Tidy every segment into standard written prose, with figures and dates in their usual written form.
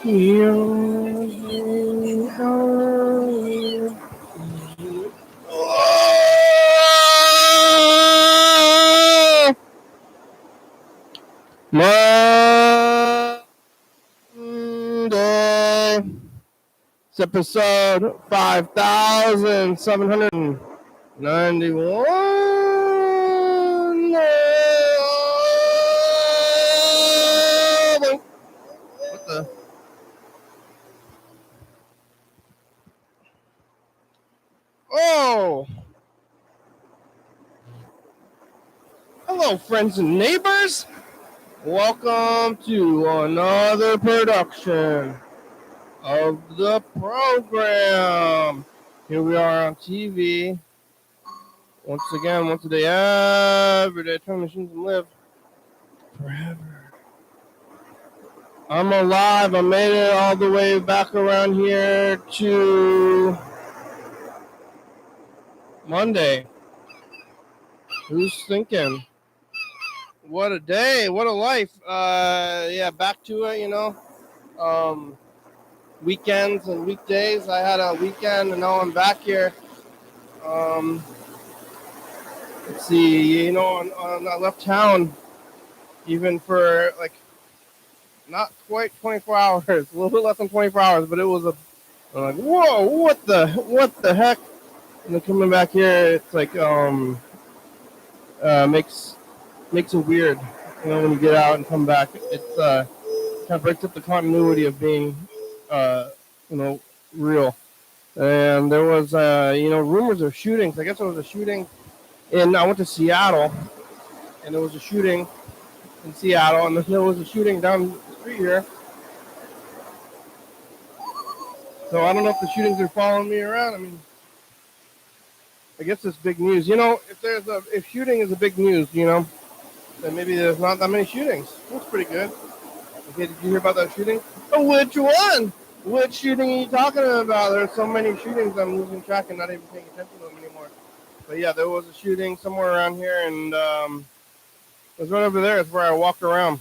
Monday. It's episode 5,791. What the? Oh! Hello, friends and neighbors. Welcome to another production of the program. Here we are on TV. Once again, once a day, every day, turn machines and live forever. I'm alive. I made it all the way back around here to Monday. Who's thinking? What a day. What a life. Yeah, back to it, weekends and weekdays. I had a weekend and now I'm back here. Let's see, I left town even for like not quite 24 hours, a little bit less than 24 hours, but it was I'm like, whoa, what the heck? And then coming back here, it's like makes it weird, when you get out and come back. It's kind of breaks up the continuity of being real. And there was rumors of shootings. I guess there was a shooting I went to Seattle, and there was a shooting in Seattle, and there was a shooting down the street here. So I don't know if the shootings are following me around. I mean, I guess it's big news. If shooting is a big news, then maybe there's not that many shootings. That's pretty good. Okay, did you hear about that shooting? Oh, which one? Which shooting are you talking about? There's so many shootings, I'm losing track and not even paying attention to them anymore. But yeah, there was a shooting somewhere around here, and it was right over there. It's where I walked around.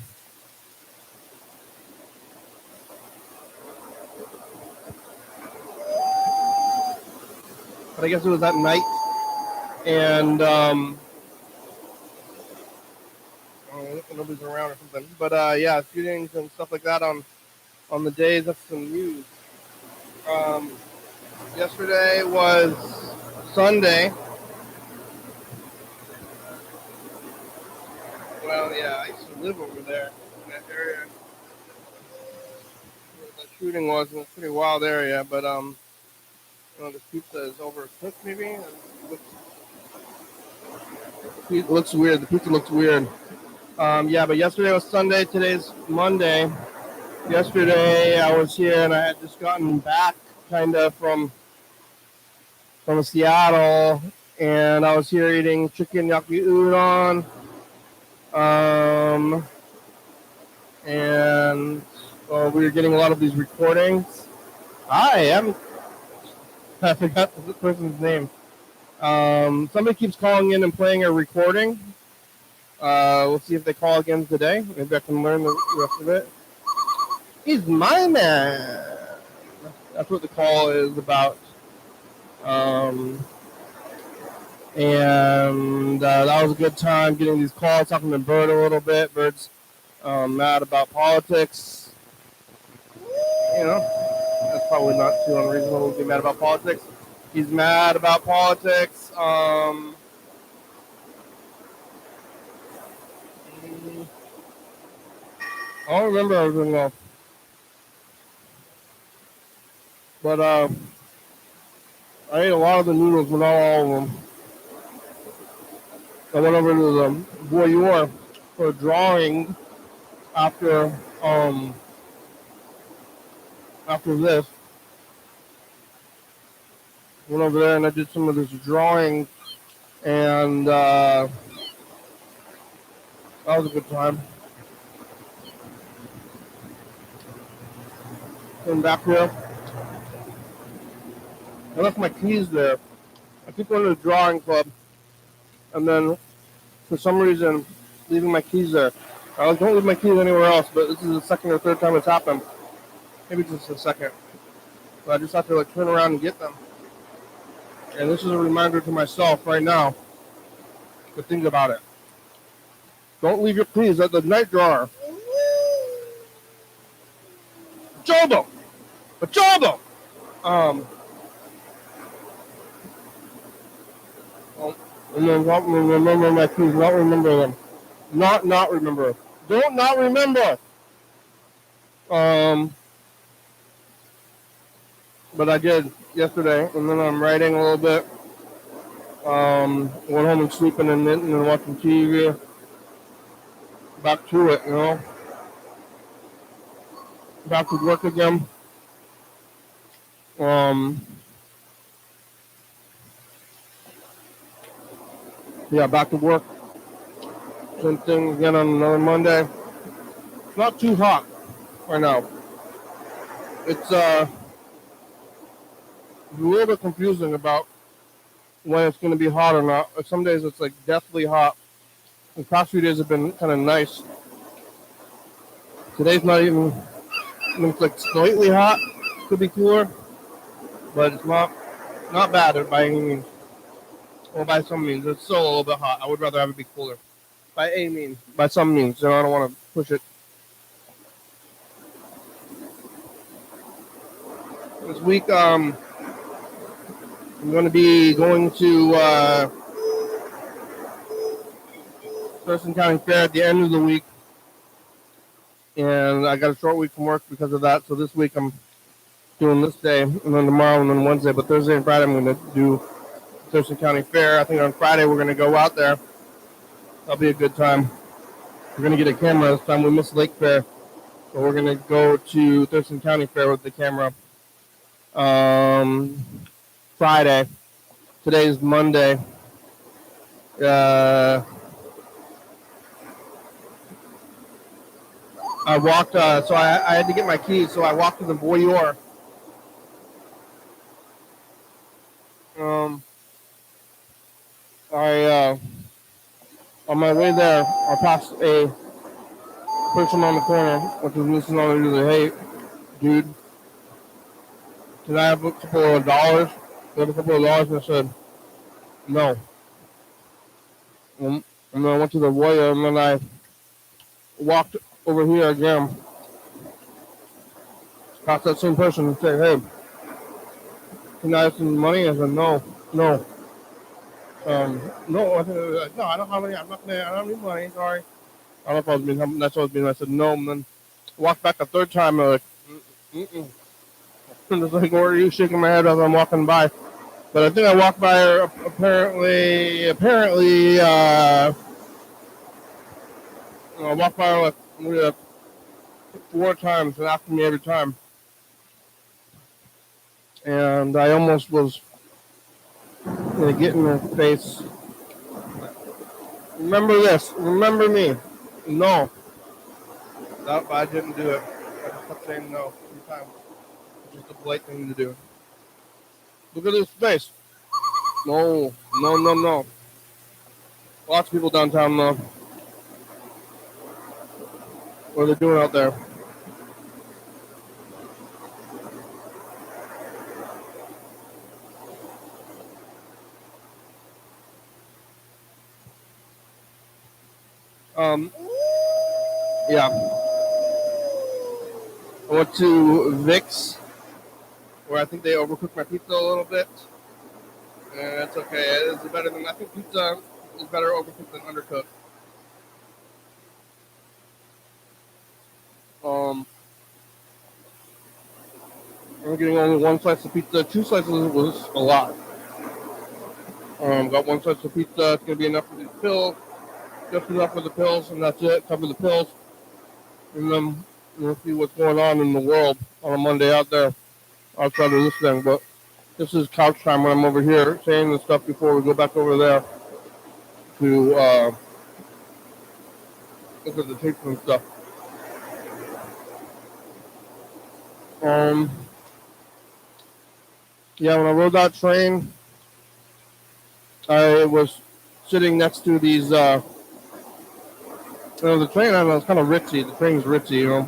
But I guess it was at night, and nobody's around or something. But yeah, shootings and stuff like that on the days. That's some news. Yesterday was Sunday. Well, yeah, I used to live over there in that area where that shooting was, and it's a pretty wild area. But this pizza is overcooked, maybe. It looks weird. The pizza looks weird. Yeah, but yesterday was Sunday. Today's Monday. Yesterday I was here, and I had just gotten back, kind of from Seattle, and I was here eating chicken yaki udon. And we were getting a lot of these recordings. I forgot the person's name. Somebody keeps calling in and playing a recording. We'll see if they call again today. Maybe I can learn the rest of it. He's my man. That's what the call is about. And that was a good time getting these calls, talking to Bird a little bit. Bird's mad about politics. That's probably not too unreasonable to be mad about politics. He's mad about politics. I don't remember everything else. But I ate a lot of the noodles, but not all of them. I went over to the voyeur for a drawing after this. Went over there and I did some of this drawing, and that was a good time. Came back here. I left my keys there. I keep going to the drawing club, and then for some reason leaving my keys there. I don't leave my keys anywhere else, but this is the second or third time it's happened. maybe just a second. So I just have to like turn around and get them. And this is a reminder to myself right now to think about it. Don't leave your keys at the night drawer. Jobo! A Jobo! And then not remember my keys, not remember them. Not remember. Don't not remember! But I did yesterday, and then I'm writing a little bit. Went home and sleeping and knitting and watching TV. Back to it, you know. Back to work again. Yeah, back to work. Same thing again on another Monday. It's not too hot right now. It's a little bit confusing about when it's going to be hot or not. Some days it's like deathly hot. The past few days have been kind of nice. Today's not even, it's like slightly hot. Could be cooler, but it's not bad by any means. Or by some means. It's still a little bit hot. I would rather have it be cooler. By any means. By some means. You know, I don't want to push it. This week, I'm going to be going to Thurston County Fair at the end of the week. And I got a short week from work because of that. So this week I'm doing this day, and then tomorrow, and then Wednesday. But Thursday and Friday I'm going to do Thurston County Fair. I think on Friday we're going to go out there. That'll be a good time. We're going to get a camera this time. We missed Lake Fair. So we're going to go to Thurston County Fair with the camera. Friday. Today's Monday. I walked, so I had to get my keys, so I walked to the Voyeur. On my way there, I passed a person on the corner, which was listening on the hey, dude, can I have a couple of dollars? And I said, no. And then I went to the Voyeur, and then I walked over here again. Past that same person and said, hey, can I have some money? I said, no. No, I don't have any. I don't need money. Sorry. I don't know if I was being. That's what I was being. I said no, and then walked back a third time. I'm like, just like, where are you? Shaking my head as I'm walking by. But I think I walked by her. Apparently, I walked by her like 4 times and after me every time, and I almost was gonna get in her face. Remember this. Remember me. No. Nope, I didn't do it. I just kept saying no every time. It's just a polite thing to do. Look at this face. No. Lots of people downtown though. What are they doing out there? Yeah. I went to Vic's, where I think they overcooked my pizza a little bit. And it's okay. It's better than, I think pizza is better overcooked than undercooked. I'm getting only 1 slice of pizza. 2 slices was a lot. Got 1 slice of pizza. It's going to be enough for these pills. Just enough for the pills, and that's it. Cover the pills. And then we'll see what's going on in the world on a Monday out there outside of this thing. But this is couch time when I'm over here saying this stuff before we go back over there to look at the tapes and stuff. Yeah, when I rode that train, I was sitting next to these, the train, I don't know, it's kind of ritzy. The train's ritzy, you know.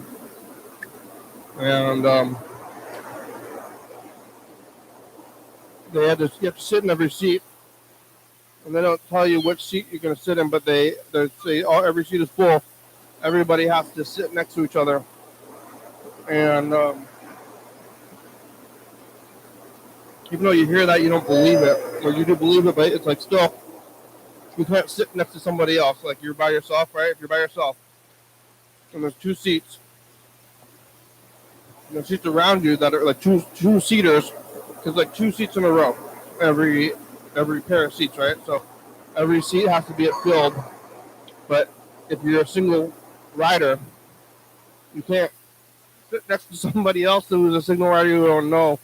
and you have to sit in every seat, and they don't tell you which seat you're going to sit in, but they say every seat is full. Everybody has to sit next to each other, and even though you hear that, you don't believe it, or you do believe it, but it's like still, you can't sit next to somebody else. Like you're by yourself, right? If you're by yourself, and there's two seats, and there's seats around you that are like two seaters, because like two seats in a row, every pair of seats, right? So every seat has to be filled. But if you're a single rider, you can't sit next to somebody else who's a single rider you don't know.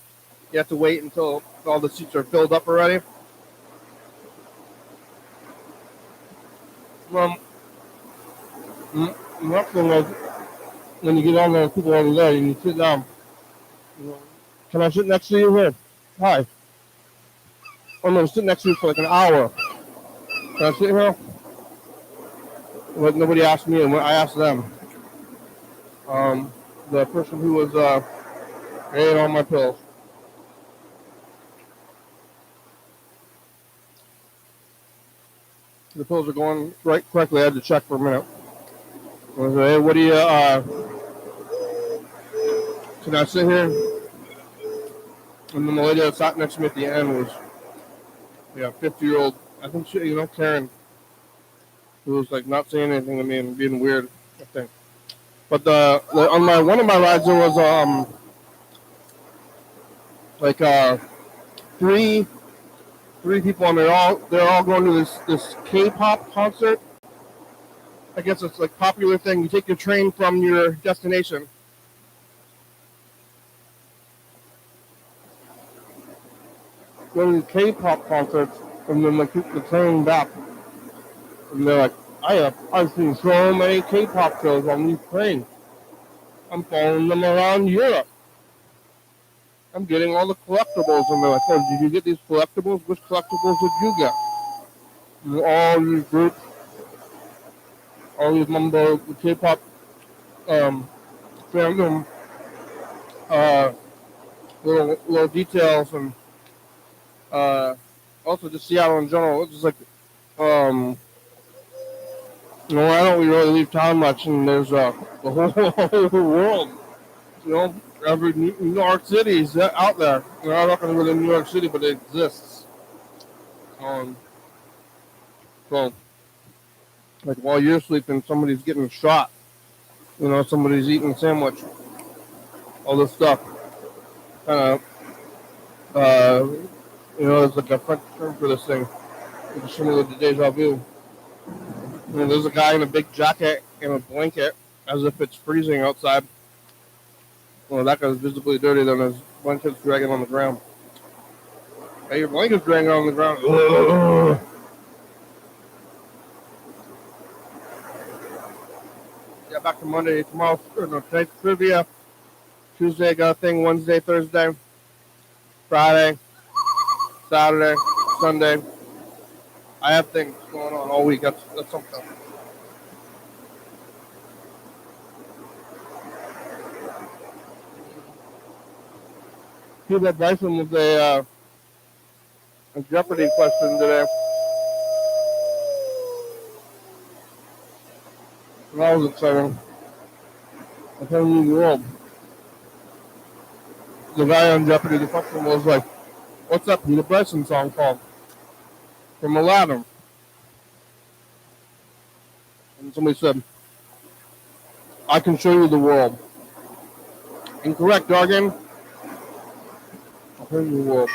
You have to wait until all the seats are filled up already. Next thing is when you get on there, people over there, and you sit down. Can I sit next to you here? Hi. Oh no, sit next to you for like an hour. Can I sit here? But nobody asked me, and I asked them. The person who was ate all my pills. The pills are going right correctly. I had to check for a minute. I was like, hey, what do you, can I sit here? And then the lady that sat next to me at the end was, 50-year-old, I think she, Karen, who was like not saying anything to me and being weird, I think. But on one of my rides there was three people, and they're all going to this K-pop concert. I guess it's like a popular thing. You take your train from your destination. Go to K-pop concerts, and then like keep the train back. And they're like, I've seen so many K-pop shows on these trains. I'm following them around Europe. I'm getting all the collectibles. And they're like, oh, did you get these collectibles? Which collectibles did you get? And all these groups, all these mumbo K-pop fandom little details, and also just Seattle in general. It's just like I don't really leave town much, and there's the whole world. Every New York City is out there. I'm not going to go to New York City, but it exists. So, like while you're sleeping, somebody's getting shot. Somebody's eating a sandwich. All this stuff. Kind of, it's like a French term for this thing. It's similar to deja vu. There's a guy in a big jacket and a blanket, as if it's freezing outside. Well, that guy's visibly dirty, then his blanket's dragging on the ground. Hey, your blanket's dragging on the ground. Ugh. Yeah, back to Monday. Tomorrow, tonight's trivia. Tuesday, I got a thing. Wednesday, Thursday, Friday, Saturday, Sunday. I have things going on all week. That's something. Cuba Bryson with a Jeopardy question today. That was exciting. I tell you the world. The guy on Jeopardy, the question was like, what's that Peter Bryson song called? From Aladdin. And somebody said, I can show you the world. Incorrect, Dargan. I'll show you the world.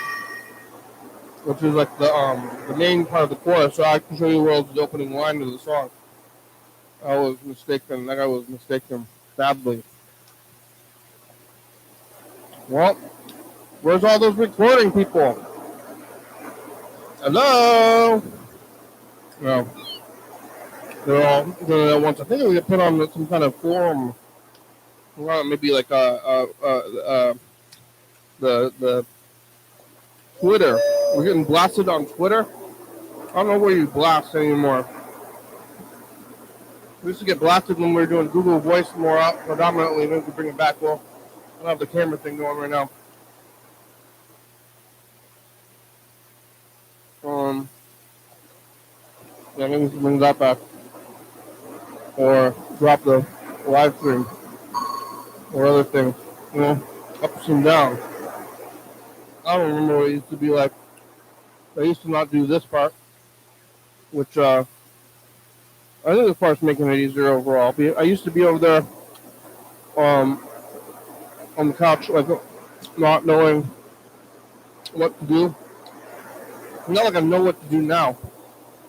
Which is like the main part of the chorus. So I can show you the world is the opening line of the song. I was mistaken. That guy was mistaken, sadly. Well, where's all those recording people? Hello? No. They're all doing it at once. I think we get put on some kind of forum. Maybe like the Twitter. We're getting blasted on Twitter. I don't know where you blast anymore. We used to get blasted when we were doing Google Voice more predominantly. Maybe we bring it back. Well, don't have the camera thing going right now. Yeah, maybe we can bring that back. Or drop the live stream. Or other things. You know, ups and downs. I don't remember what it used to be like. I used to not do this part. Which, I think this part's making it easier overall. I used to be over there, on the couch, like, not knowing what to do. Not like I know what to do now.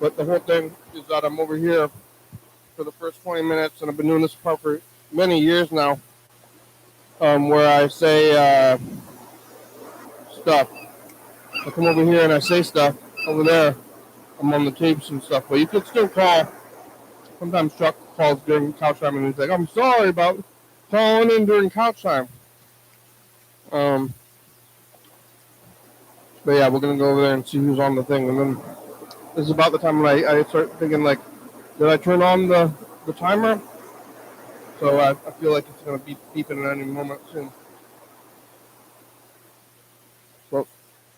But the whole thing is that I'm over here for the first 20 minutes, and I've been doing this part for many years now, where I say stuff. I come over here and I say stuff. Over there, I'm on the tapes and stuff. But you could still call. Sometimes Chuck calls during couch time, and he's like, I'm sorry about calling in during couch time. But yeah, we're going to go over there and see who's on the thing. And then this is about the time when I start thinking, like, did I turn on the timer? So I feel like it's going to be beeping at any moment soon. So,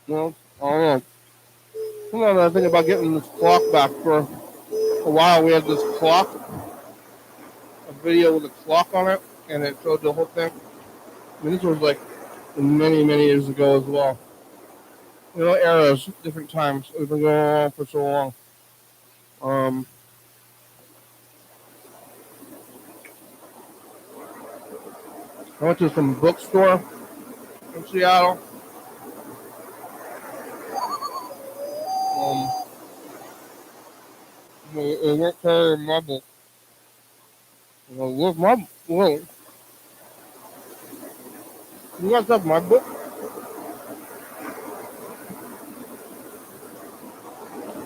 well, I don't know. Sometimes I think about getting this clock back. For a while, we had this clock, a video with a clock on it, and it showed the whole thing. I mean, this was like many, many years ago as well. You know, eras, different times. We've been going on for so long. I went to some bookstore in Seattle. They weren't carrying my book. Where's my book? You guys have my book?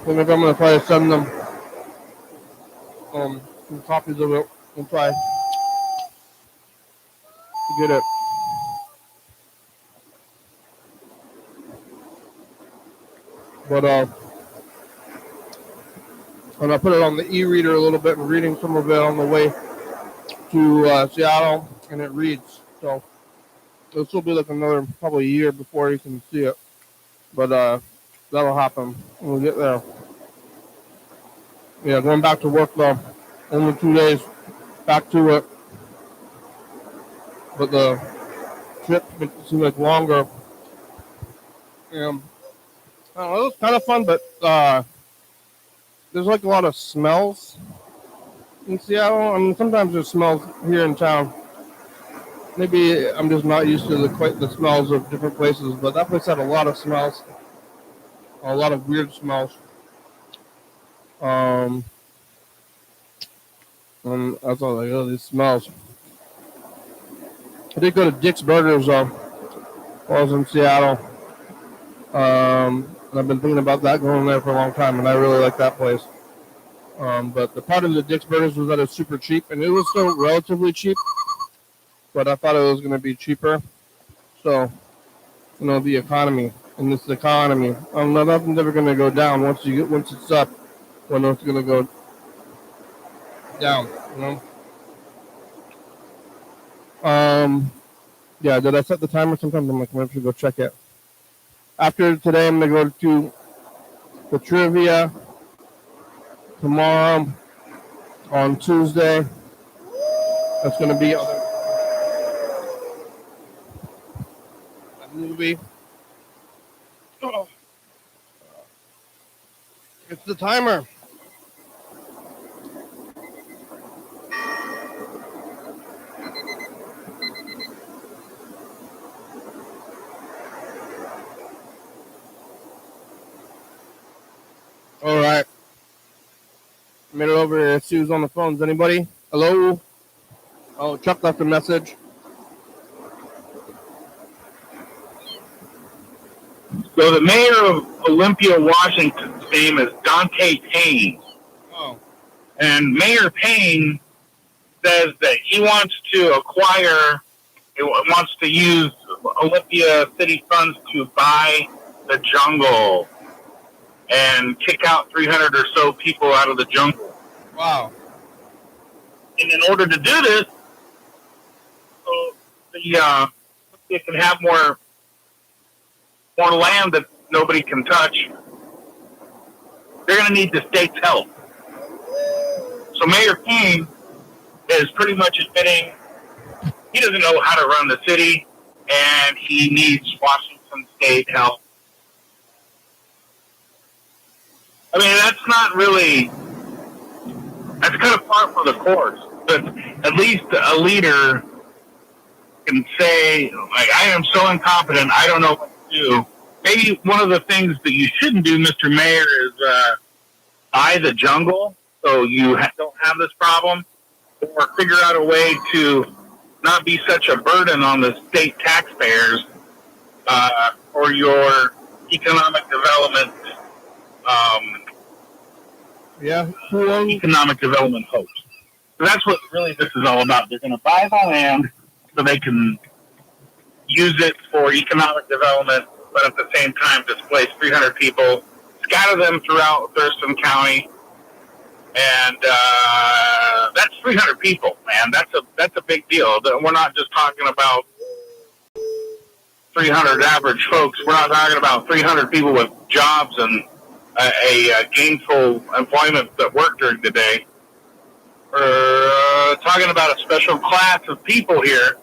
So maybe I'm going to try to send them some copies of it and try to get it. But, and I put it on the e-reader a little bit and reading some of it on the way to Seattle, and it reads. So it'll still be like another probably year before you can see it. But that'll happen when we get there. Yeah, going back to work though. Only 2 days back to it. But the trip makes it seem like longer. I don't know, it was kind of fun, but there's like a lot of smells in Seattle. I mean, sometimes there's smells here in town. Maybe I'm just not used to the smells of different places, but that place had a lot of smells, a lot of weird smells. And I thought, like, oh, these smells. I did go to Dick's Burgers while I was in Seattle. And I've been thinking about that, going there for a long time, and I really like that place. But the part of the Dick's Burgers was that it was super cheap, and it was still relatively cheap, but I thought it was going to be cheaper. So, you know, the economy, in this economy, nothing's ever going to go down once it's up. When it's going to go down, you know. Yeah, did I set the timer? Sometimes I'm like, I should go check it. After today, I'm going to go to the trivia tomorrow on Tuesday. That's going to be a movie. Oh. It's the timer. All right. Made it over here. See who's on the phones. Anybody? Hello? Oh, Chuck left a message. So the mayor of Olympia, Washington's name is Dante Payne. Oh. And Mayor Payne says that he wants to use Olympia city funds to buy the jungle and kick out 300 or so people out of the jungle. Wow. And in order to do this, it can have more land that nobody can touch, they're going to need the state's help. So Mayor King is pretty much admitting he doesn't know how to run the city, and he needs Washington State help. I mean, that's not really, that's kind of par for the course. But at least a leader can say, like, I am so incompetent, I don't know what to do. Maybe one of the things that you shouldn't do, Mr. Mayor, is buy the jungle so you don't have this problem, or figure out a way to not be such a burden on the state taxpayers for your economic development. Economic development hopes. So that's what really this is all about. They're going to buy the land so they can use it for economic development, but at the same time displace 300 people, scatter them throughout Thurston County, and that's 300 people, man. That's a big deal. We're not just talking about 300 average folks. We're not talking about 300 people with jobs and a gainful employment that work during the day. We're talking about a special class of people here.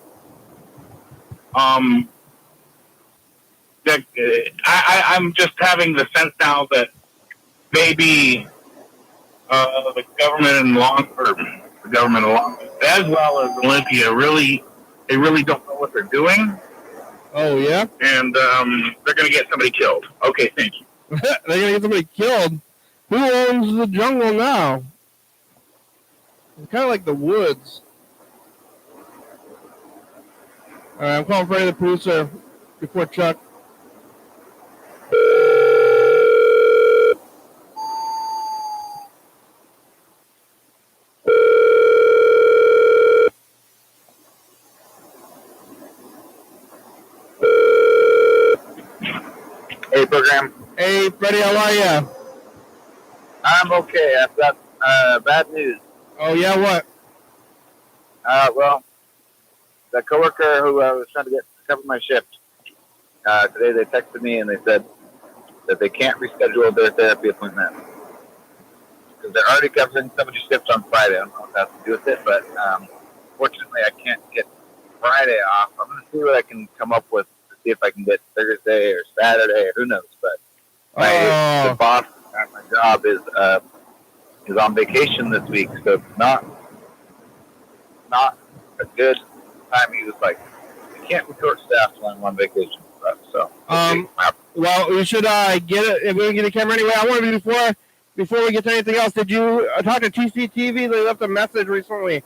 That I'm just having the sense now that maybe the government as well as Olympia, they really don't know what they're doing. Oh yeah, and they're going to get somebody killed. Okay, thank you. They're going to get somebody killed. Who owns the jungle now? It's kind of like the woods. All right, I'm calling Freddie the producer before Chuck. Hey, program. Hey, Freddie, how are you? I'm okay. I've got bad news. Oh, yeah, what? Well, the coworker who I was trying to get to cover my shift, today they texted me and they said that they can't reschedule their therapy appointment because they're already covering somebody's shift on Friday. I don't know what that has to do with it, but fortunately I can't get Friday off. I'm going to see what I can come up with to see if I can get Thursday or Saturday or who knows. But the boss at my job is on vacation this week, so it's not a good time. He was like, "You can't be short-staffed when I'm on vacation." So, well, we should get it. If we can get a camera anyway, I want to be before we get to anything else. Did you talk to TCTV? They left a message recently.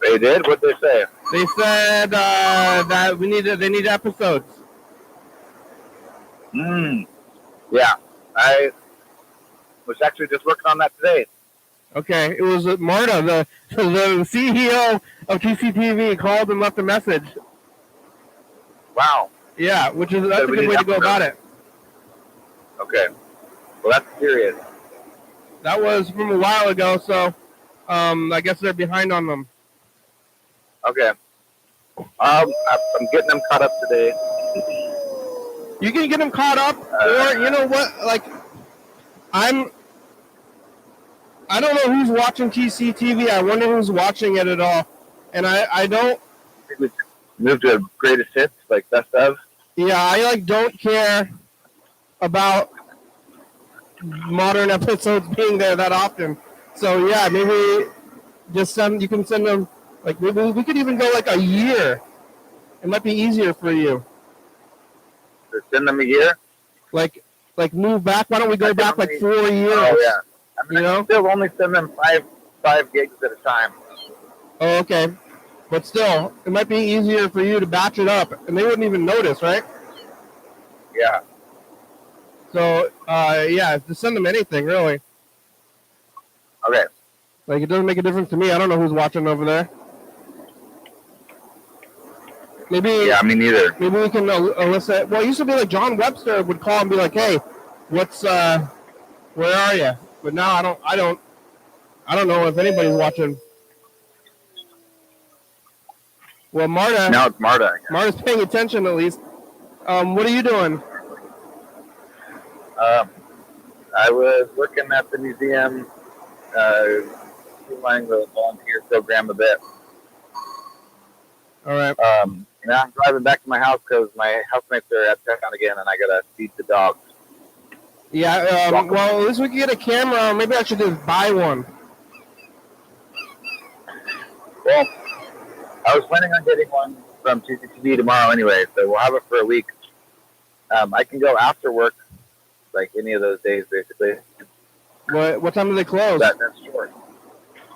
They did? What'd they say? They said that they need episodes. Yeah, I was actually just working on that today. Okay, it was Marta, the CEO of TCTV, called and left a message. Wow. Yeah, that's a good way to go about it. Okay. Well, that's serious. That was from a while ago, so I guess they're behind on them. Okay. I'm getting them caught up today. You can get them caught up, or you know what? Like, I don't know who's watching TCTV. I wonder who's watching it at all. And I don't. I think we move to a greatest hits, like best of. Yeah, I don't care about modern episodes being there that often. So yeah, maybe just you can send them, like, maybe we could even go like a year. It might be easier for you. Send them a year? Like move back. Why don't we go back like 4 years? Oh yeah. I mean, I still only send them five gigs at a time. Oh, okay. But still, it might be easier for you to batch it up, and they wouldn't even notice, right? Yeah. So, yeah, just send them anything, really. Okay. Like, it doesn't make a difference to me. I don't know who's watching over there. Maybe. Yeah, me neither. Maybe we can elicit. Well, it used to be like John Webster would call and be like, "Hey, where are you?" But now I don't know if anybody's watching. Well, Marta. Now it's Marta. Marta's paying attention at least. What are you doing? I was working at the museum, streamlining the volunteer program a bit. All right. Now I'm driving back to my house because my housemates are at town again, and I gotta feed the dogs. Yeah. Well, at least we can get a camera. Maybe I should just buy one. Well, I was planning on getting one from CCTV tomorrow anyway, so we'll have it for a week. I can go after work, like any of those days, basically. What time do they close? That's short.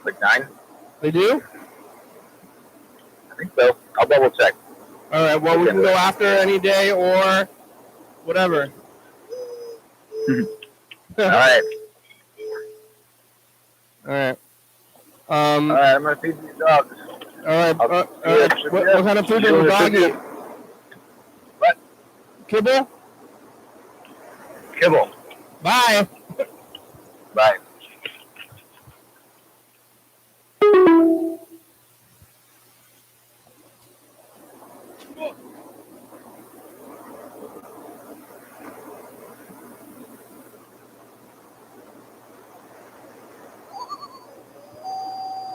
Like 9? They do? I think so. I'll double check. All right. Well, we can go after any day or whatever. All right. All right. All right, I'm gonna feed these dogs. All right. What kind of food does the dog eat? What? Kibble? Kibble. Bye. Bye.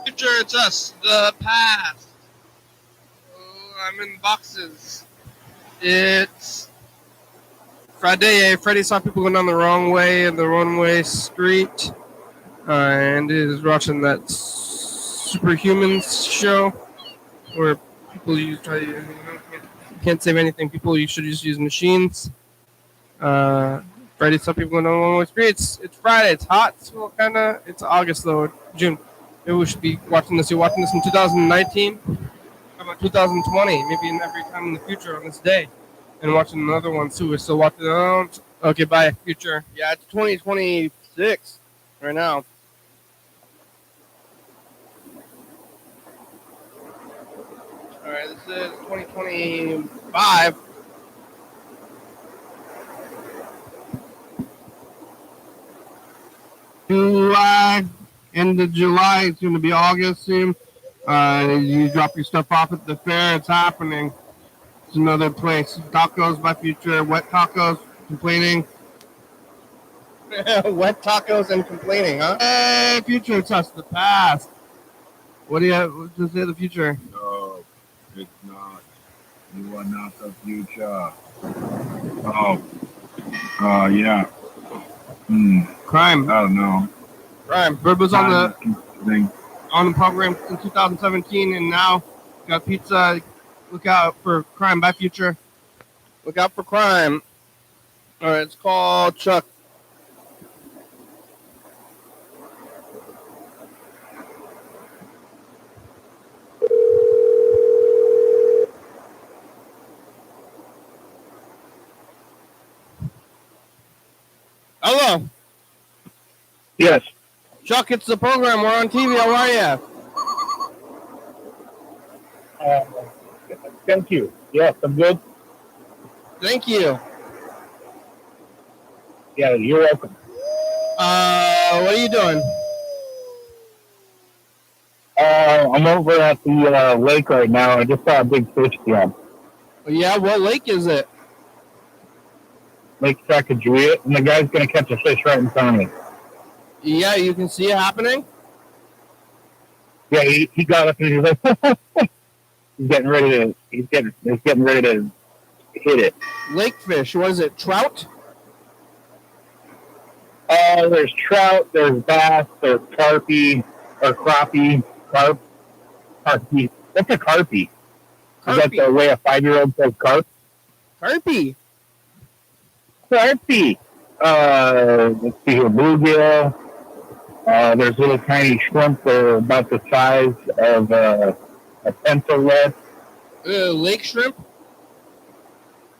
Future, it's us. The past. Oh, I'm in boxes. It's Friday. Freddie saw people going down the wrong way in the one-way street, and is watching that Superhumans show where people can't save anything. People should just use machines. Friday saw people going down the wrong way streets. It's Friday. It's hot. So it's August though. June. Maybe we should be watching this. You're watching this in 2019. How about 2020? Maybe in every time in the future on this day. And watching another one too. We're still watching. Okay, bye. Future. Yeah, it's 2026 right now. All right, this is 2025. July. End of July. It's going to be August soon. You drop your stuff off at the fair. It's happening. It's another place. Tacos by Future. Wet tacos. Complaining. Wet tacos and complaining, huh? Hey, Future. It's us. The past. What do you have to say of the future? No, it's not. You are not the future. Oh. Yeah. Crime. I don't know. Crime. Bird was on the program in 2017, and now got pizza. Look out for crime by Future. Look out for crime. All right, it's called Chuck. Hello. Yes. Chuck, it's the program. We're on TV. How are you? Thank you. Yes, I'm good. Thank you. Yeah, you're welcome. What are you doing? I'm over at the lake right now. I just saw a big fish jump. Yeah, what lake is it? Lake Sacagawea, and the guy's going to catch a fish right in front of me. Yeah, you can see it happening? Yeah, he got up and he's like, he's getting ready to hit it. Lake fish, what is it, trout? There's trout, there's bass, there's carpy, or crappie, carpy. What's a carpy? Is that the way a 5-year-old says carp? Carpy. Carpy. Let's see here, bluegill. There's little tiny shrimp that are about the size of a pencil lead. Lake shrimp?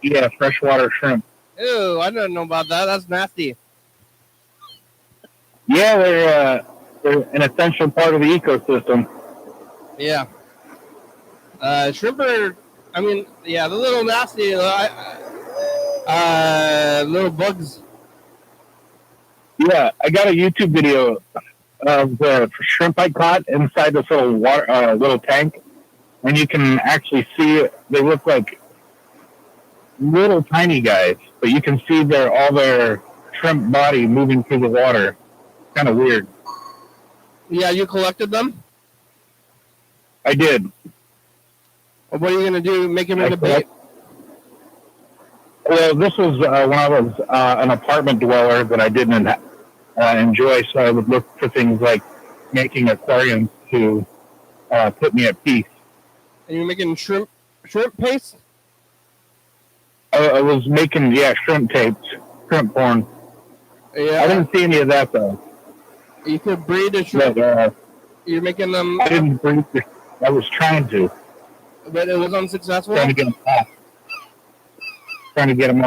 Yeah, freshwater shrimp. Ew, I didn't know about that. That's nasty. Yeah, they're an essential part of the ecosystem. Yeah. Shrimp are, they're a little nasty. Little bugs. Yeah, I got a YouTube video of the shrimp I caught inside this little water, little tank. and you can actually see it. They look like little tiny guys, but you can see all their shrimp body moving through the water. Kind of weird. Yeah, you collected them? I did. Or what are you going to do? Make them into bait? Well, this was when I was an apartment dweller that I didn't enjoy, so I would look for things like making aquariums to put me at peace. And you're making shrimp paste? I was making, shrimp tapes, shrimp porn. Yeah. I didn't see any of that, though. You could breed a shrimp. But, you're making them... I didn't breed the... I was trying to. But it was unsuccessful? Trying to get them hot. Trying to get them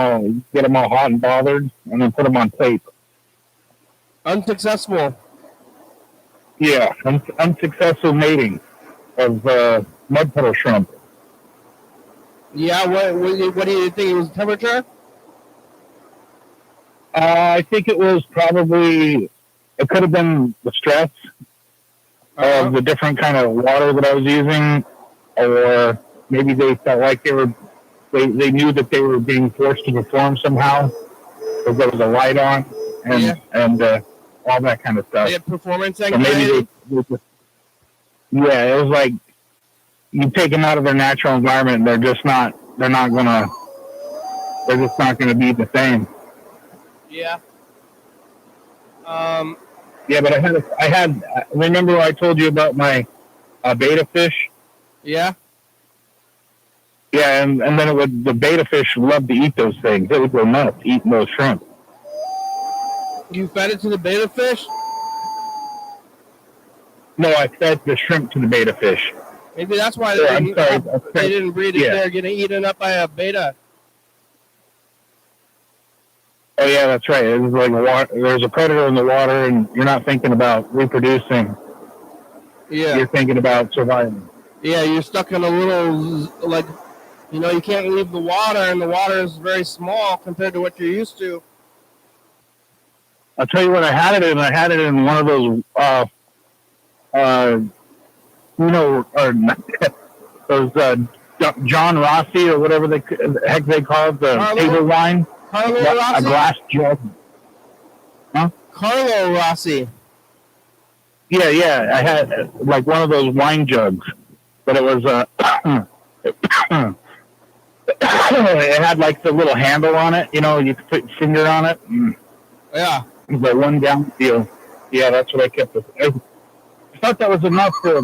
all hot and bothered, and then put them on tape. Unsuccessful? Yeah, unsuccessful mating of mud puddle shrimp. Yeah, what do you think? It was temperature? I think it was probably... It could have been the stress of the different kind of water that I was using, or maybe they felt like they knew that they were being forced to perform somehow because there was a light on and all that kind of stuff. They had performance anxiety. Maybe it was like you take them out of their natural environment, they're just not gonna be the same. Yeah. But I had. Remember I told you about my betta fish? Yeah. Yeah, and then the betta fish loved to eat those things. It would go nuts eating those shrimp. You fed it to the betta fish? No, I fed the shrimp to the betta fish. Maybe that's why they didn't breed it. They're getting eaten up by a betta. Oh yeah, that's right. It was like there's a predator in the water, and you're not thinking about reproducing. Yeah. You're thinking about surviving. Yeah, you're stuck in a little, you can't leave the water, and the water is very small compared to what you're used to. I'll tell you what I had it in. I had it in one of those, those John Rossi or whatever the heck they call it, the table wine. Carlo Rossi? A glass jug. Huh? Carlo Rossi. Yeah. I had like one of those wine jugs, but it was it had like the little handle on it. You could put your finger on it. Yeah. It was a 1 gallon deal. Yeah, that's what I kept with. I thought that was enough for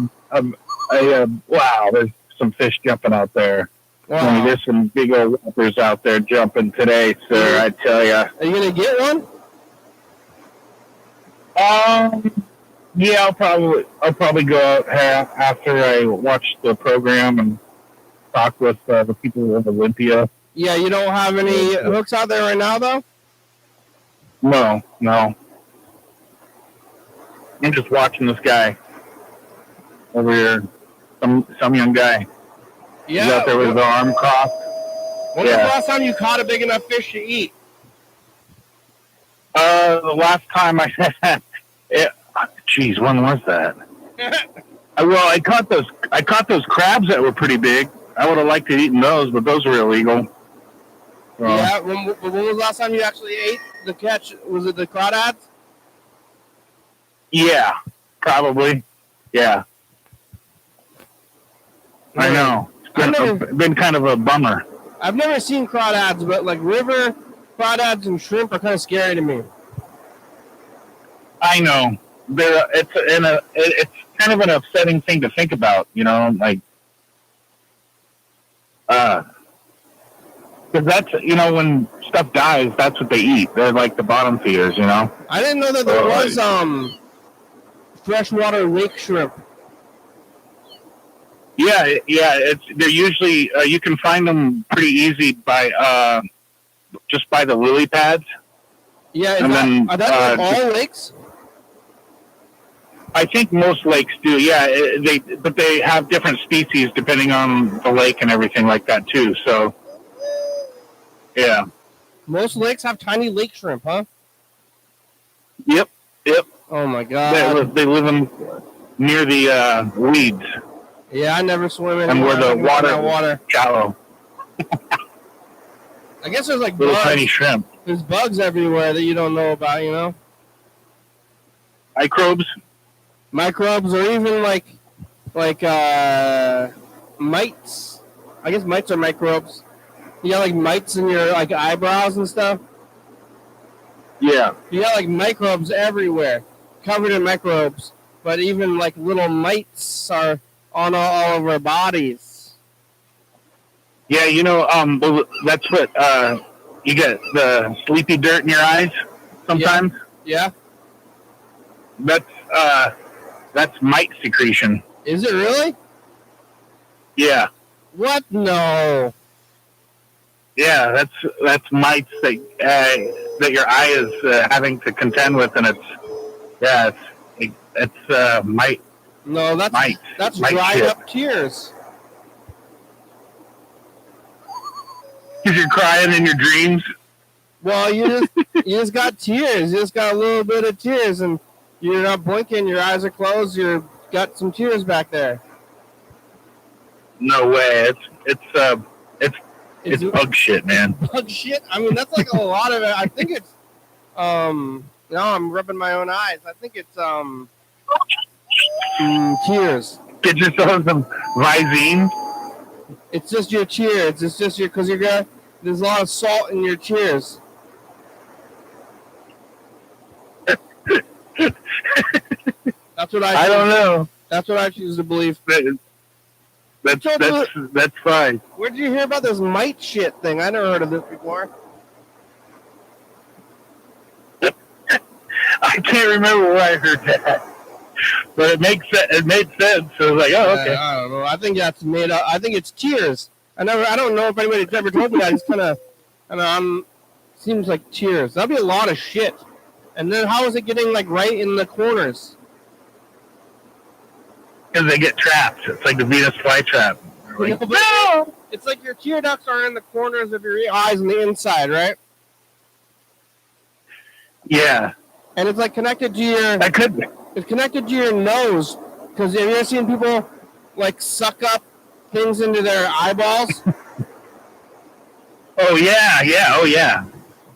wow. There's some fish jumping out there. Wow. There's some big old whoppers out there jumping today, sir. I tell you. Are you gonna get one? Yeah, I'll probably go out after I watch the program and talk with the people of Olympia. Yeah, you don't have any hooks out there right now, though? No. I'm just watching this guy over here, some young guy. Yeah. He's out there with his arm crossed. When was the last time you caught a big enough fish to eat? The last time I had it, geez, when was that? Well, I caught those crabs that were pretty big. I would have liked to have eaten those, but those were illegal. Yeah. When was the last time you actually ate the catch? Was it the crawdads? Yeah, probably. Yeah. I know. It's been kind of a bummer. I've never seen crawdads, but like river crawdads and shrimp are kind of scary to me. I know. It's kind of an upsetting thing to think about, like, because that's, when stuff dies, that's what they eat. They're like the bottom feeders, I didn't know that there was freshwater lake shrimp. Yeah. They're usually you can find them pretty easy by just by the lily pads. Yeah, are that like all lakes? I think most lakes do. Yeah, but they have different species depending on the lake and everything like that too. So, yeah. Most lakes have tiny lake shrimp, huh? Yep. Oh my god. They live near the weeds. Yeah, I never swim in. And where the water shallow. I guess there's like Little bugs. tiny shrimp. There's bugs everywhere that you don't know about, you know? Microbes. Microbes, or even like mites. I guess mites are microbes. You got like mites in your like eyebrows and stuff. Yeah. You got like microbes everywhere, covered in microbes. But even like little mites are on all of our bodies. Yeah, you know, that's what you get the sleepy dirt in your eyes sometimes. Yeah. That's mite secretion. Is it really? Yeah. What? No. Yeah, that's mites that your eye is having to contend with, and it's mite. No, that's mite. That's mite dried shit. up tears. Because you're crying in your dreams. Well, you just got tears. You just got a little bit of tears, and you're not blinking. Your eyes are closed. You've got some tears back there. No way. It's bug shit, man. Bug shit. I mean, that's like a lot of it. I think it's no, I'm rubbing my own eyes. I think it's tears. Get yourself some Visine. It's just your tears. It's just your because there's a lot of salt in your tears. That's what I don't know. That's what I choose to believe. That's fine. Where did you hear about this mite shit thing? I never heard of this before. I can't remember where I heard that, but it makes sense. It made sense. So I was like, oh, okay. I don't know. I think that's made up. I think it's tears. I don't know if anybody's ever told me that. It's kind of, seems like tears. That'd be a lot of shit. And then how is it getting like right in the corners? Because they get trapped. It's like the Venus flytrap. Like, no! It's like your tear ducts are in the corners of your eyes on the inside, right? Yeah. And it's like connected to your. That could be. It's connected to your nose. Because have you ever seen people like suck up things into their eyeballs? Oh yeah.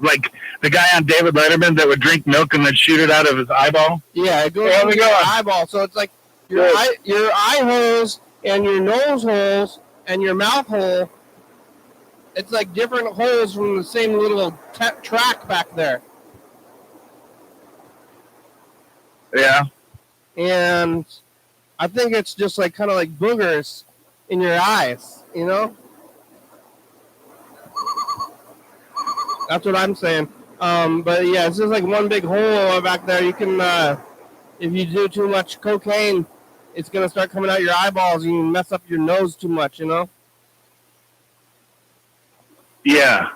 Like the guy on David Letterman that would drink milk and then shoot it out of his eyeball. Yeah, it goes into your eyeball. So it's like your eye holes and your nose holes and your mouth hole. It's like different holes from the same little track back there. Yeah. And I think it's just like kind of like boogers in your eyes, you know? That's what I'm saying. But yeah, it's just like one big hole back there. You can, if you do too much cocaine, it's going to start coming out your eyeballs. You can mess up your nose too much, you know? Yeah.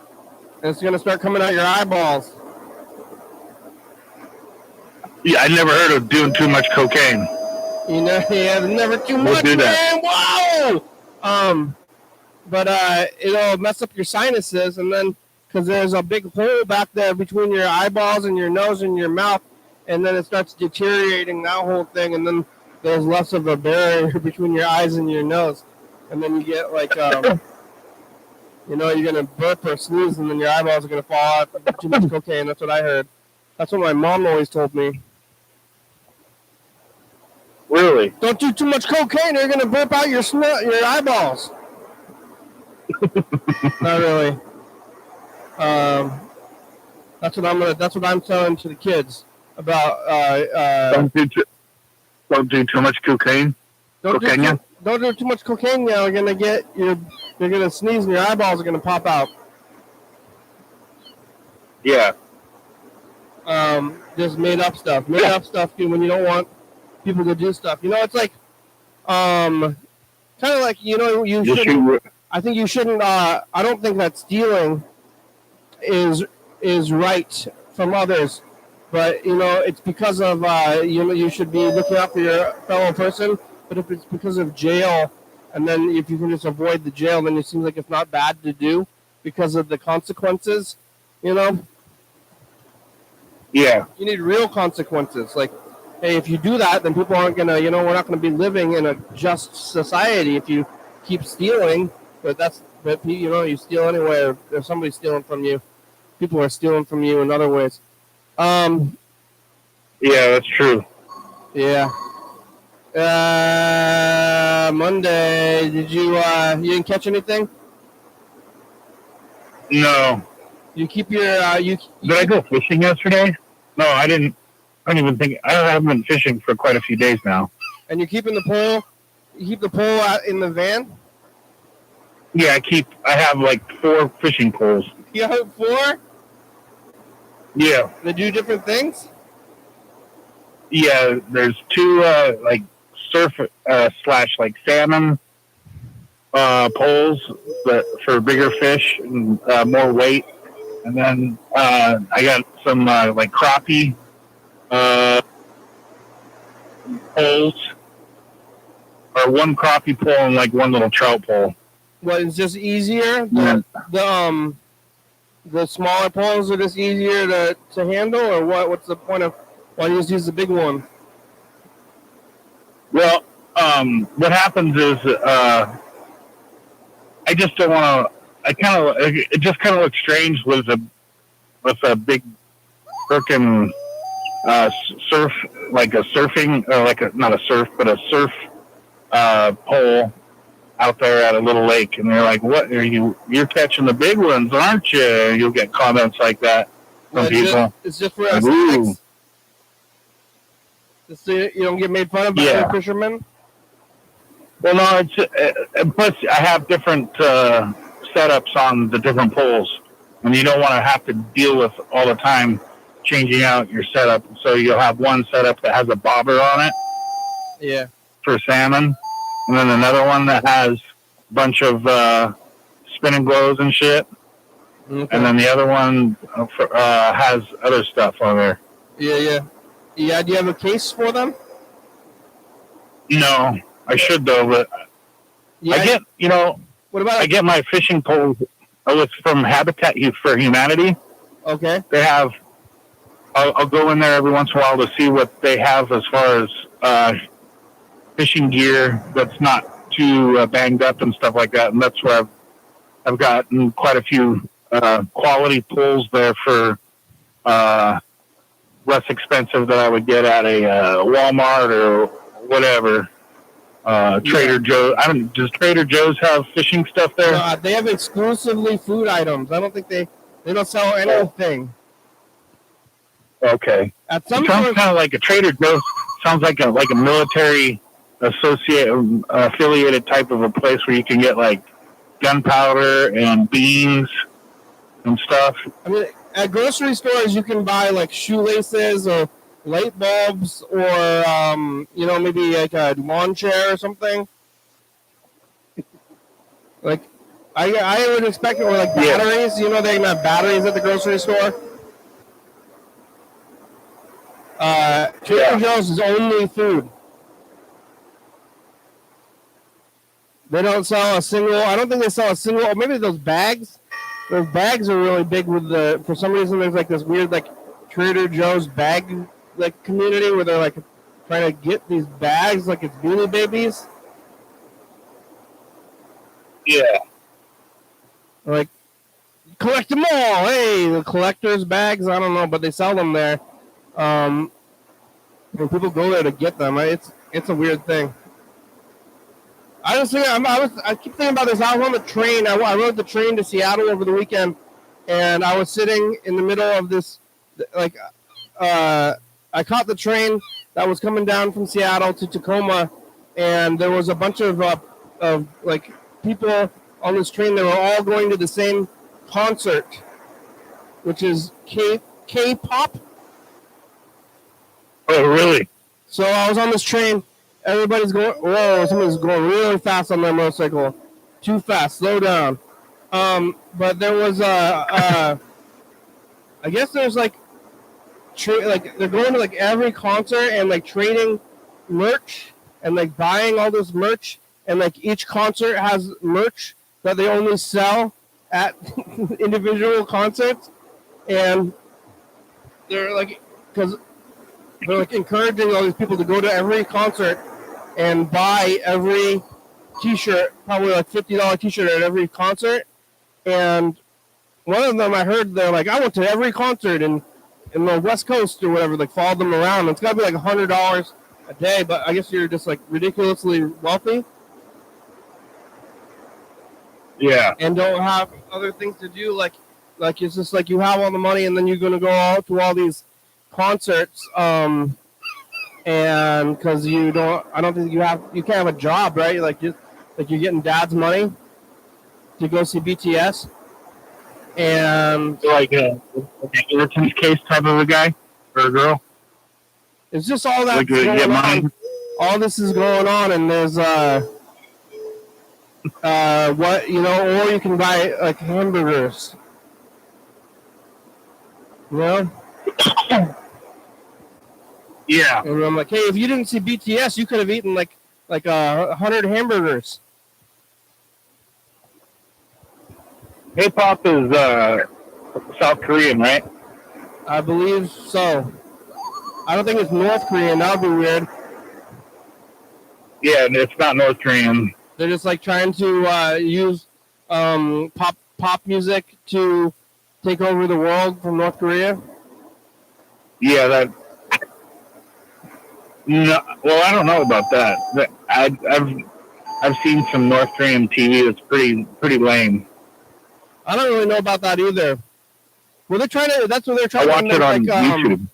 And it's going to start coming out your eyeballs. Yeah, I never heard of doing too much cocaine. You know, yeah, never too much, do man. Whoa! But it'll mess up your sinuses, and then because there's a big hole back there between your eyeballs and your nose and your mouth, and then it starts deteriorating that whole thing, and then there's less of a barrier between your eyes and your nose, and then you get like, you know, you're gonna burp or sneeze, and then your eyeballs are gonna fall out. Too much cocaine. That's what I heard. That's what my mom always told me. Really? Don't do too much cocaine, or you're gonna burp out your eyeballs. Not really. That's what I'm telling to the kids about. Don't do too much cocaine. Don't do too much cocaine. Now you're gonna sneeze and your eyeballs are gonna pop out. Yeah. Just made up stuff. Made up stuff, dude, when you don't want people to do stuff. You know, it's like, kind of like, you know, you shouldn't. I think you shouldn't. I don't think that stealing is right from others, but you know, it's because of you should be looking out for your fellow person. But if it's because of jail, and then if you can just avoid the jail, then it seems like it's not bad to do because of the consequences. You know. Yeah. You need real consequences. Like hey, if you do that, then people aren't gonna, we're not gonna be living in a just society if you keep stealing. But you steal anyway, or if somebody's stealing from you, people are stealing from you in other ways. Yeah, that's true. Yeah. Monday, did you didn't catch anything? No. You keep your Did I go fishing yesterday? No, I didn't. I don't even think I haven't been fishing for quite a few days now. And you're keeping the pole. You keep the pole out in the van. Yeah, I have like 4 fishing poles. You have 4? Yeah. They do different things. Yeah, there's 2 like surf / like salmon poles for bigger fish and more weight, and then I got some like crappie poles, or 1 crappie pole and like 1 little trout pole. What is just easier? The smaller poles are just easier to handle, or what? What's the point of why do you just use the big one? Well, what happens is I just don't want to. It just kind of looks strange with a big frickin' surf, like a surfing, or like not a surf, but a surf pole out there at a little lake, and they're like, "What are you? You're catching the big ones, aren't you?" You'll get comments like that from people. It's just for aesthetics. Just so you don't get made fun of by other fishermen. Well, no, plus I have different setups on the different poles, and you don't want to have to deal with all the time changing out your setup. So you'll have one setup that has a bobber on it, for salmon, and then another one that has a bunch of spinning glows and shit, and then the other one has other stuff on there. Yeah. Do you have a case for them? No. I should though, but I get, what about I get my fishing poles. It's from Habitat for Humanity. Okay. They have. I'll go in there every once in a while to see what they have as far as fishing gear that's not too banged up and stuff like that, and that's where I've gotten quite a few quality poles there for less expensive than I would get at a Walmart or whatever. Trader Joe's. Does Trader Joe's have fishing stuff there? No, they have exclusively food items. I don't think they don't sell anything. Okay. At some it sounds kind of like a Trader Joe's. Sounds like a military affiliated type of a place where you can get like gunpowder and beans and stuff. I mean, at grocery stores you can buy like shoelaces or light bulbs, or maybe like a lawn chair or something. Like I would expect it, or like batteries. They can have batteries at the grocery store. Trader Joe's is only food. They don't sell a single. I don't think they sell a single. Or maybe those bags. Those bags are really big with for some reason there's like this weird like Trader Joe's bag like community where they're like trying to get these bags like it's Beanie Babies. Yeah. Like collect them all. Hey, the collector's bags. I don't know, but they sell them there. And people go there to get them. It's a weird thing. I keep thinking about this. I was on the train. I rode the train to Seattle over the weekend, and I was sitting in the middle of this, like, I caught the train that was coming down from Seattle to Tacoma, and there was a bunch of like people on this train. They were all going to the same concert, which is K-pop. Oh, really? So I was on this train. Everybody's going. Whoa! Somebody's going really fast on their motorcycle. Too fast. Slow down. But there was I guess there's like they're going to like every concert and like trading merch and like buying all this merch, and like each concert has merch that they only sell at individual concerts, and they're like, because they're like encouraging all these people to go to every concert and buy every T-shirt, probably like $50 T-shirt at every concert. And one of them I heard, they're like, I went to every concert in the West Coast or whatever. Like followed them around. It's got to be like $100 a day, but I guess you're just like ridiculously wealthy. Yeah. And don't have other things to do. Like it's just like you have all the money and then you're gonna go out to all these concerts. And because I don't think you can't have a job, right? Like you're getting dad's money to go see BTS. And Like an innocence case type of a guy or a girl. it's just all that Like going get on. money. All this is going on, and there's what or you can buy like hamburgers. You know? Yeah. And I'm like, hey, if you didn't see BTS, you could have eaten like 100 hamburgers. Hip-hop is South Korean, right? I believe so. I don't think it's North Korean. That would be weird. Yeah, it's not North Korean. They're just like trying to use pop music to take over the world from North Korea. Yeah, that. No, well, I don't know about that. I've seen some North Korean TV that's pretty lame. I don't really know about that either. Well, they're trying to. That's what they're trying I watch to. it on YouTube.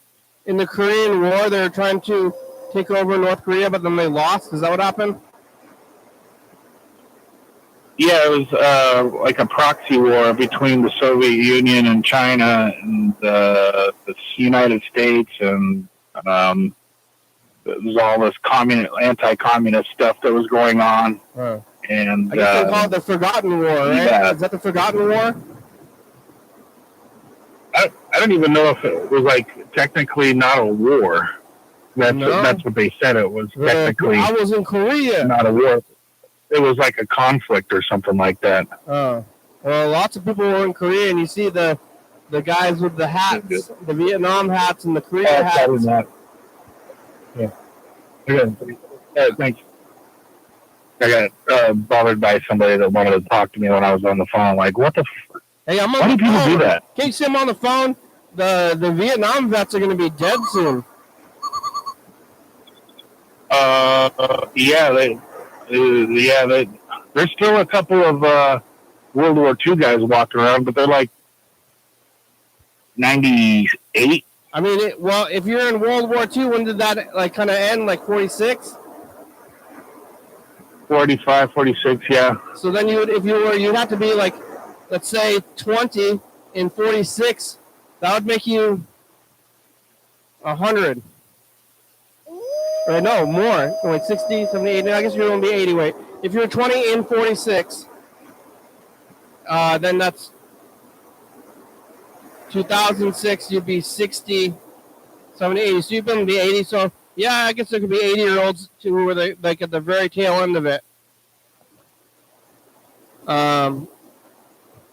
In the Korean War, they're trying to take over North Korea, but then they lost. Is that what happened? Yeah, it was like a proxy war between the Soviet Union and China and the United States, and there was all this anti-communist stuff that was going on. Oh. And I guess they call it the Forgotten War, right? Yeah. Is that the Forgotten War? I don't even know if it was like technically not a war. That's what they said. It was technically. I was in Korea. Not a war. It was like a conflict or something like that. Oh, well, lots of people were in Korea, and you see the guys with the hats, the Vietnam hats and the Korea hats. Yeah. Thanks. I got bothered by somebody that wanted to talk to me when I was on the phone. Like, what the? Hey, I'm on Why the do people phone. do that? Can't you see I'm on the phone? The Vietnam vets are going to be dead soon. There's still a couple of World War II guys walking around, but they're like 98. I mean, if you're in World War II, when did that like kind of end? Like 46? 45, 46, yeah. So then you'd have to be like, let's say 20 in 46. That would make you 100. Or no, more. Like 60, 70, 80. I guess you're going to be 80. Wait. If you're 20 in 46, then that's 2006. You'd be 60, 70, 80. So you'd be 80. So, yeah, I guess there could be 80-year-olds who were like at the very tail end of it. But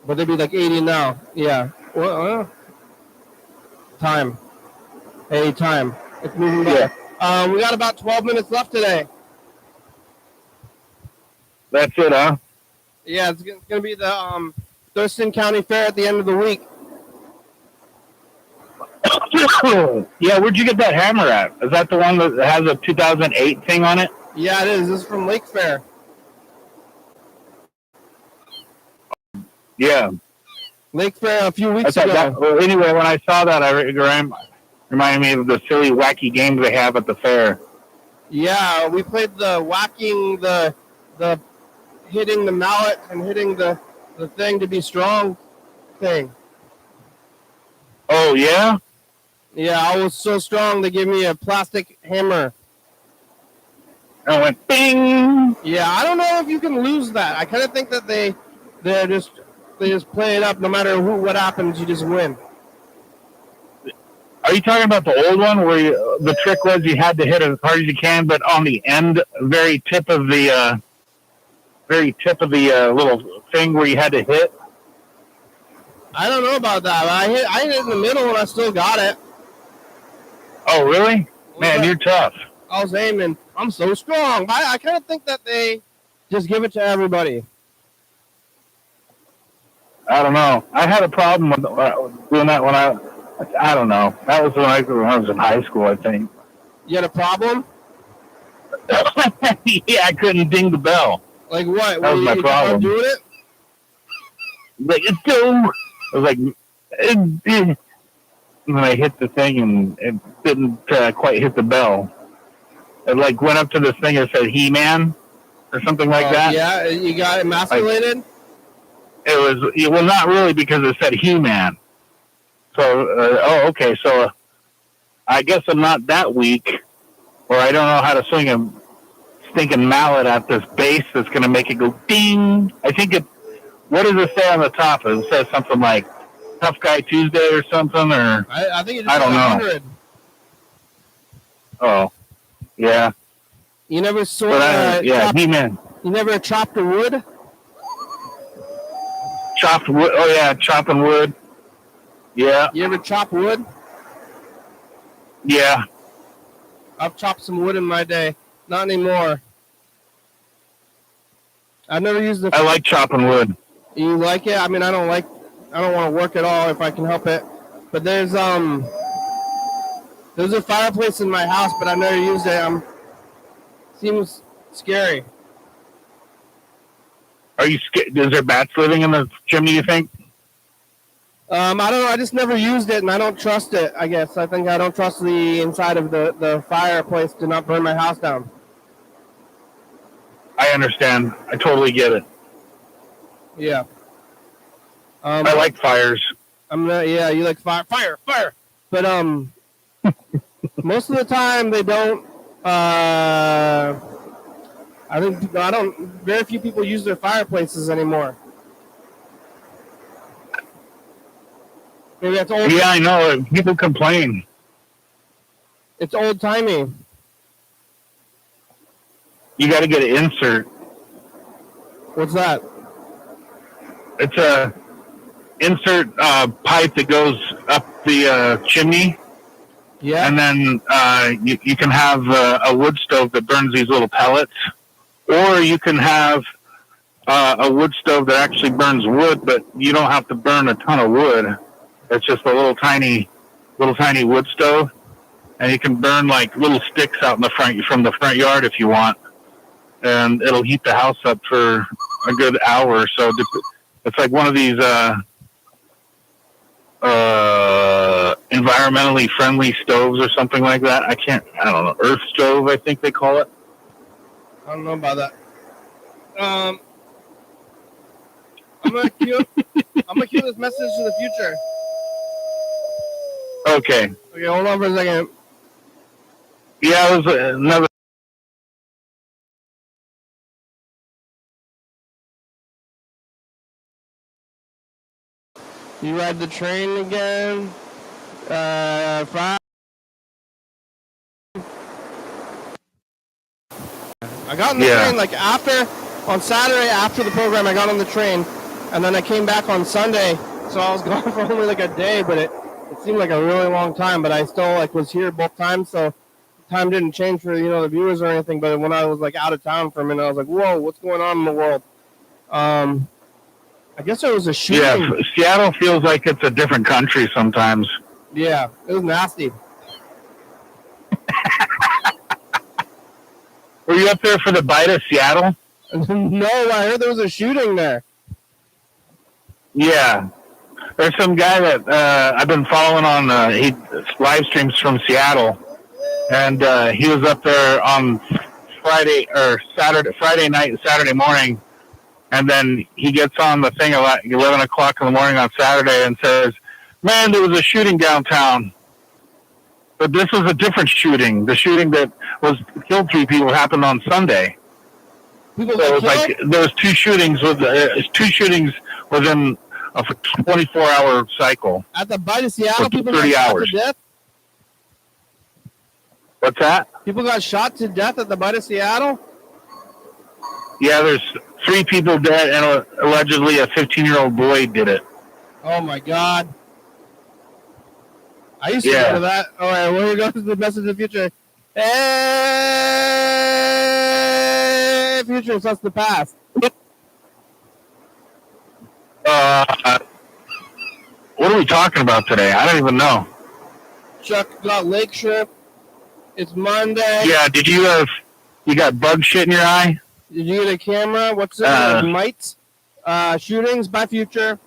they'd be like 80 now. Yeah. Well, time. Hey, time. It's moving by. We got about 12 minutes left today. That's it, huh? Yeah, it's going to be the Thurston County Fair at the end of the week. Yeah, where'd you get that hammer at? Is that the one that has a 2008 thing on it? Yeah, it is. This is from Lake Fair. Yeah. Lake Fair a few weeks ago. Well, anyway, when I saw that, it reminded me of the silly, wacky games they have at the fair. Yeah, we played the whacking, the hitting the mallet and hitting the thing to be strong thing. Oh, yeah? Yeah, I was so strong they gave me a plastic hammer. And I went, bing! Yeah, I don't know if you can lose that. I kind of think that they just play it up. No matter what happens, you just win. Are you talking about the old one where the trick was you had to hit it as hard as you can, but on the end, very tip of the little thing where you had to hit? I don't know about that. I hit it in the middle and I still got it. Oh, really? Man, you're tough. I was aiming. I'm so strong. I kind of think that they just give it to everybody. I don't know. I had a problem with doing that when I don't know. That was when I was in high school, I think. You had a problem? Yeah, I couldn't ding the bell. Like what? That was my problem. Doing it? Like, it's go. I was like, and then I hit the thing and it didn't quite hit the bell. It like went up to this thing and said He-Man or something like that. Yeah, you got emasculated? It was not really because it said He-Man. So, okay. So I guess I'm not that weak, or I don't know how to swing a stinking mallet at this base that's going to make it go ding. I think what does it say on the top? It says something like Tough Guy Tuesday or something, or I think it just I don't know. 100. Oh, yeah. You never saw He-Man. You never chopped the wood? Chopped wood. Oh, yeah, chopping wood. Yeah. You ever chop wood? Yeah. I've chopped some wood in my day. Not anymore. I've never used the... I like chopping wood. You like it? I mean, I don't want to work at all if I can help it. But there's a fireplace in my house, but I've never used it. Seems scary. Are you scared? Is there bats living in the chimney, you think? I don't know. I just never used it, and I don't trust it, I guess. I think I don't trust the inside of the fireplace to not burn my house down. I understand. I totally get it. Yeah. I like fires. Yeah, you like fire. But most of the time they don't. Very few people use their fireplaces anymore. Maybe that's old. Yeah, I know. People complain. It's old timey. You got to get an insert. What's that? It's a insert pipe that goes up the chimney. Yeah. And then you can have a wood stove that burns these little pellets, or you can have a wood stove that actually burns wood, but you don't have to burn a ton of wood. It's just a little tiny wood stove, and you can burn like little sticks out in the front from the front yard if you want, and it'll heat the house up for a good hour or so. It's like one of these environmentally friendly stoves or something like that. I don't know, earth stove, I think they call it. I don't know about that. I'm gonna cue this message to the future. Okay, hold on for a second. Yeah, it was another. You ride the train again? Friday? I got on the train on Saturday after the program. I got on the train, and then I came back on Sunday. So I was gone for only like a day, but it seemed like a really long time. But I still was here both times, so time didn't change for the viewers or anything. But when I was out of town for a minute, I was like, "Whoa, what's going on in the world?" I guess there was a shooting. Yeah, Seattle feels like it's a different country sometimes. Yeah, it was nasty. Were you up there for the bite of Seattle? No, I heard there was a shooting there. Yeah. There's some guy that I''ve been following on, he live streams from Seattle, and he was up there on Friday night and Saturday morning, and then he gets on the thing at 11 o'clock in the morning on Saturday and says, "Man, there was a shooting downtown." But this was a different shooting. The shooting that killed 3 people happened on Sunday. So it was like there was 2 shootings within a 24-hour cycle. At the bite of Seattle, people 30 got hours. shot to death? What's that? People got shot to death at the bite of Seattle? Yeah, there's 3 people dead, and allegedly a 15-year-old boy did it. Oh, my God. I used to go to that. All right, well, here goes the message of the future. Hey, future, that's the past. What are we talking about today? I don't even know. Chuck got lake shrimp. It's Monday. Yeah, you got bug shit in your eye? Did you get a camera? What's it? Mites? Shootings by future.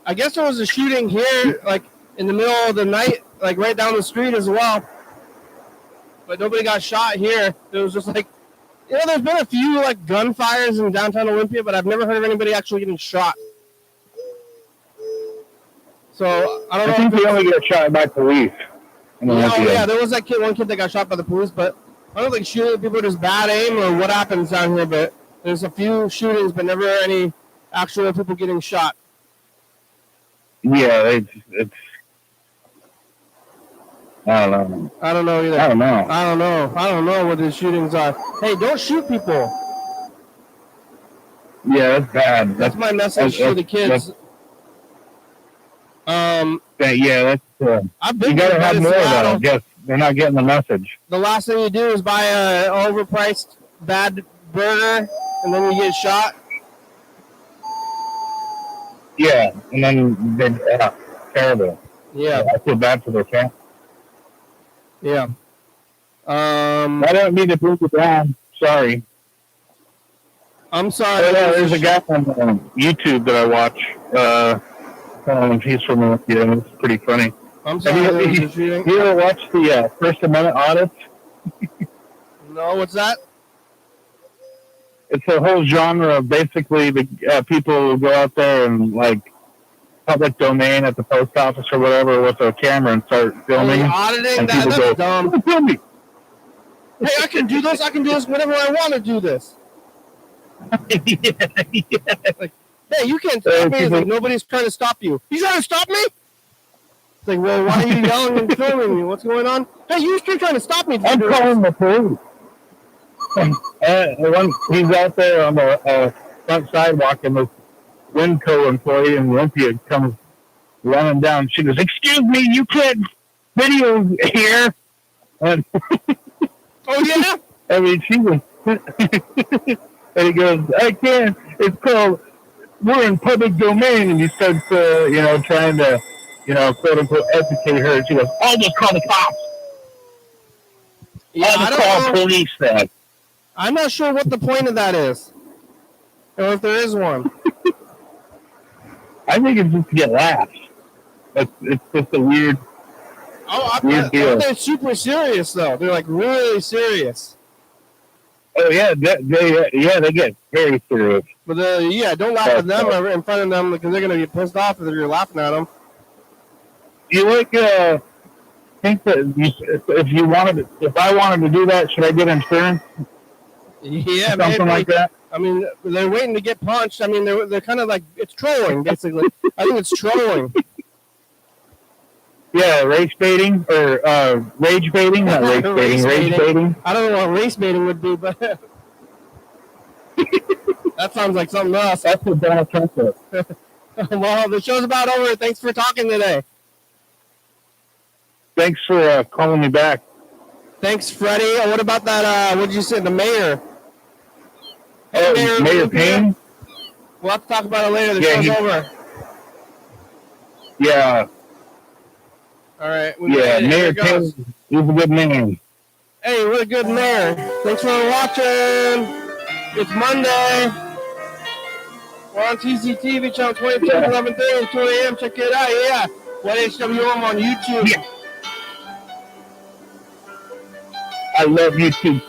I guess there was a shooting here, like in the middle of the night, like right down the street as well. But nobody got shot here. It was just like, there's been a few like gunfires in downtown Olympia, but I've never heard of anybody actually getting shot. So I don't know. I think they only get shot by police. Yeah, there was one kid that got shot by the police, but I don't think shooting people are just bad aim or what happens down here. But there's a few shootings, but never any actual people getting shot. Yeah, it's. I don't know. I don't know either. I don't know. I don't know what the shootings are. Hey, don't shoot people. Yeah, that's bad. That's my message to the kids. That's. I've been you gotta have more of that. I battle. guess they're not getting the message. The last thing you do is buy a overpriced bad burger, and then you get shot. Yeah, and then they're terrible. Yeah, I feel bad for their family. yeah. I don't mean to bring it down. Sorry. I'm sorry. There's a guy on YouTube that I watch. He's from Olympia. It's pretty funny. I'm sorry. You ever watch the First Amendment audits? No, what's that? It's a whole genre of basically the people who go out there and like public domain at the post office or whatever with a camera and start filming. Auditing? And That's go, dumb. Film me. Hey, I can do this. I can do this whenever I want to do this. Like, hey, you can't stop me. It's like nobody's trying to stop you. You trying to stop me? It's like, well, why are you yelling and filming me? What's going on? Hey, you're still trying to stop me. I'm calling the police. He's out there on the front sidewalk, and this Winco employee in Olympia comes running down. She goes, "Excuse me, you can't video here." And oh yeah. I mean, she was, and he goes, "I can't. It's called. We're in public domain." And he starts, trying to, quote unquote, educate her. And she goes, "I'll just call the cops. Yeah, I'll just call police then." I'm not sure what the point of that is, or if there is one. I think it's just to get laughs. It's just a weird deal. They're super serious, though. They're, like, really serious. Oh, yeah. They get very serious. But, don't laugh at them or in front of them because they're going to get pissed off if you're laughing at them. You think that if I wanted to do that, should I get insurance? Yeah, something like that. I mean, they're waiting to get punched. I mean, they're kind of like, it's trolling, basically. I think it's trolling. Yeah, race baiting or rage baiting, not race baiting, rage baiting. I don't know what race baiting would be, but that sounds like something else. That's what Donald Trump said. Well, the show's about over. Thanks for talking today. Thanks for calling me back. Thanks, Freddie. What about that? What did you say? The mayor. Hey, Mayor Payne? We'll have to talk about it later. The show's over. Yeah. All right. Mayor Payne is a good man. Hey, what a good mayor. Thanks for watching. It's Monday. We're on TCTV channel 22, 11:30, 2 a.m. Check it out. Yeah. YDHWM on YouTube. Yeah. I love YouTube.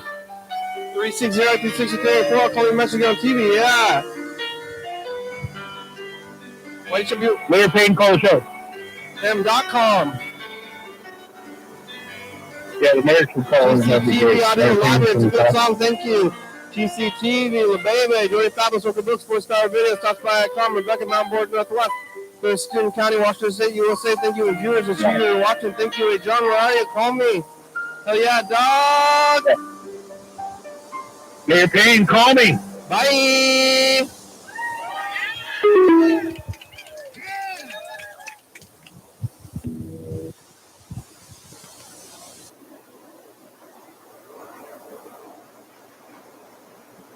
360-363-4. Call me message on TV. Yeah. YDHWM. Mayor Payne, call the show. M.com. Yeah, the mayor can call. TCTV audio library. It's a good song. Thank you. TCTV, La Baby, Joey Fabulous, Worker Books, 4-star videos, Talks by Icon, Rebecca, Mount Board, Northwest, Thurston County, Washington State, USA. Thank you, and viewers. It's you watching. Thank you. Hey, John, where are you? Call me. Hell yeah, dog. Mayor Payne, call me. Bye.